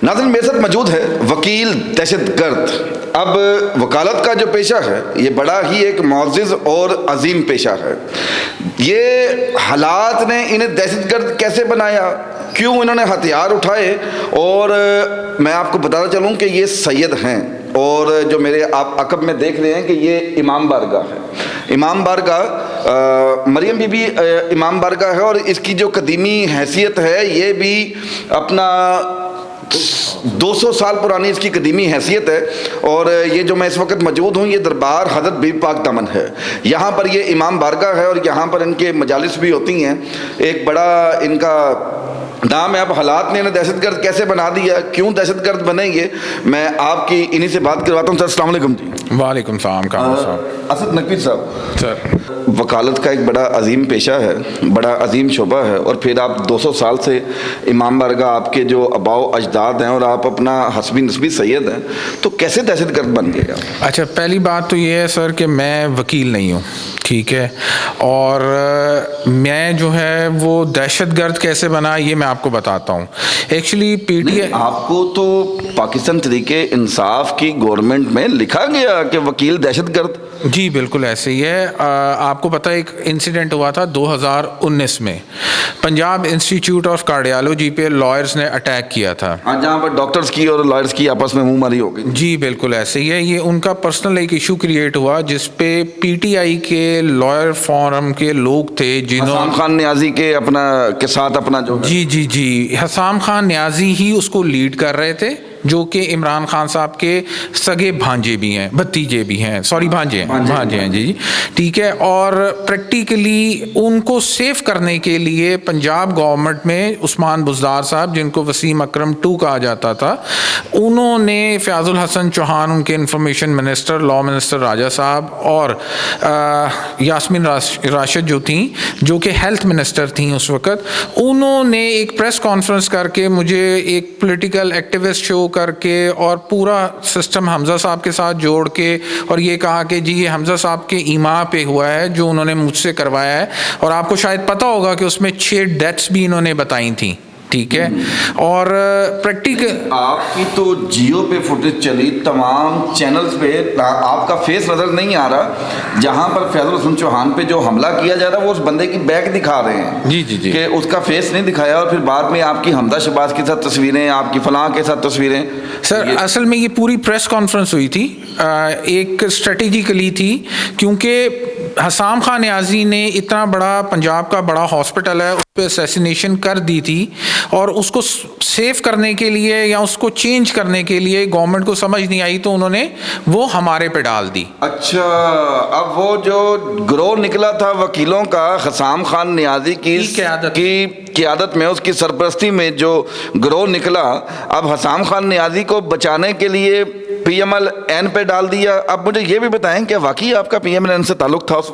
ناظرین میرے ساتھ موجود ہے وکیل دہشت گرد. اب وکالت کا جو پیشہ ہے یہ بڑا ہی ایک معزز اور عظیم پیشہ ہے. یہ حالات نے انہیں دہشت گرد کیسے بنایا, کیوں انہوں نے ہتھیار اٹھائے, اور میں آپ کو بتاتا چلوں کہ یہ سید ہیں, اور جو میرے آپ عقب میں دیکھ رہے ہیں کہ یہ امام بارگاہ ہے. امام بارگاہ مریم بی بی امام بارگاہ ہے, اور اس کی جو قدیمی حیثیت ہے یہ بھی اپنا 200 سال پرانی اس کی قدیمی حیثیت ہے. اور یہ جو میں اس وقت موجود ہوں یہ دربار حضرت بی بی پاک دامن ہے. یہاں پر یہ امام بارگاہ ہے اور یہاں پر ان کے مجالس بھی ہوتی ہیں. ایک بڑا ان کا نام ہے. اب حالات نے انہیں دہشت گرد کیسے بنا دیا, کیوں دہشت گرد بنیں گے, میں آپ کی انہی سے بات کرواتا ہوں. سر السلام علیکم. جی وعلیکم السلام. کامل صاحب, اسد نقوی صاحب, سر وکالت کا ایک بڑا عظیم پیشہ ہے, بڑا عظیم شعبہ ہے, اور پھر آپ 200 سال سے امام بارگاہ آپ کے جو آباء و اجداد ہیں اور آپ اپنا حسبی نسبی سید ہیں, تو کیسے دہشت گرد بن گئے آپ؟ اچھا, پہلی بات تو یہ ہے سر کہ میں وکیل نہیں ہوں, ٹھیک ہے, اور میں جو ہے وہ دہشت گرد کیسے بنا یہ میں آپ کو بتاتا ہوں. ایکچولی پی ٹی آئی, آپ کو تو پاکستان تحریک انصاف کی گورنمنٹ میں لکھا گیا کہ وکیل دہشت گرد. جی بالکل ایسے ہی ہے. آپ کو پتہ ایک انسیڈنٹ ہوا تھا 2019 میں, پنجاب انسٹیٹیوٹ آف کارڈیالوجی پہ لائرز نے اٹیک کیا تھا. جہاں پر ڈاکٹرز کی اور لائرز کی آپس میں منہ ماری ہو گئی. جی بالکل ایسے ہی ہے. یہ ان کا پرسنل ایک ایشو کریٹ ہوا جس پہ پی ٹی آئی کے لائر فورم کے لوگ تھے جنہوں حسام خان نیازی کے ساتھ اپنا جو جی حسام خان نیازی ہی اس کو لیڈ کر رہے تھے, جو کہ عمران خان صاحب کے سگے بھانجے بھی ہیں, بھتیجے بھی ہیں, سوری بھانجے ہیں جی ٹھیک ہے. اور پریکٹیکلی ان کو سیف کرنے کے لیے پنجاب گورنمنٹ میں عثمان بزدار صاحب, جن کو وسیم اکرم 2 کہا جاتا تھا, انہوں نے فیاض الحسن چوہان, ان کے انفارمیشن منسٹر, لا منسٹر راجہ صاحب, اور یاسمین راشد جو تھیں, جو کہ ہیلتھ منسٹر تھیں اس وقت, انہوں نے ایک پریس کانفرنس کر کے مجھے ایک پولیٹیکل ایکٹیوسٹ شو کر کے اور پورا سسٹم حمزہ صاحب کے ساتھ جوڑ کے اور یہ کہا کہ جی یہ حمزہ صاحب کے ایما پہ ہوا ہے جو انہوں نے مجھ سے کروایا ہے. اور آپ کو شاید پتہ ہوگا کہ اس میں 6 ڈیتھس بھی انہوں نے بتائی تھیں, ٹھیک ہے. اور پریکٹیکل آپ کی تو جیو پہ فوٹیج چلی, تمام چینلز پہ آپ کا فیس نظر نہیں آ رہا. جہاں پر فیاض الحسن چوہان پہ جو حملہ کیا جا رہا ہے وہ اس بندے کی بیک دکھا رہے ہیں, جی کہ اس کا فیس نہیں دکھایا, اور پھر بعد میں آپ کی حمزہ شہباز کے ساتھ تصویریں, آپ کی فلاں کے ساتھ تصویریں. سر اصل میں یہ پوری پریس کانفرنس ہوئی تھی, ایک اسٹریٹجیکلی تھی, کیونکہ حسام خان نیازی نے اتنا بڑا پنجاب کا بڑا ہاسپٹل ہے اس پہ اسیسینیشن کر دی تھی, اور اس کو سیف کرنے کے لیے یا اس کو چینج کرنے کے لیے گورنمنٹ کو سمجھ نہیں آئی تو انہوں نے وہ ہمارے پہ ڈال دی. اچھا, اب وہ جو گروہ نکلا تھا وکیلوں کا حسام خان نیازی کی قیادت میں, اس کی سرپرستی میں جو گروہ نکلا, اب حسام خان نیازی کو بچانے کے لیے پی ایم ایل این پہ ڈال دیا. اب مجھے یہ بھی بتائیں کہ واقعی آپ کا پی ایم ایل این سے تعلق تھا؟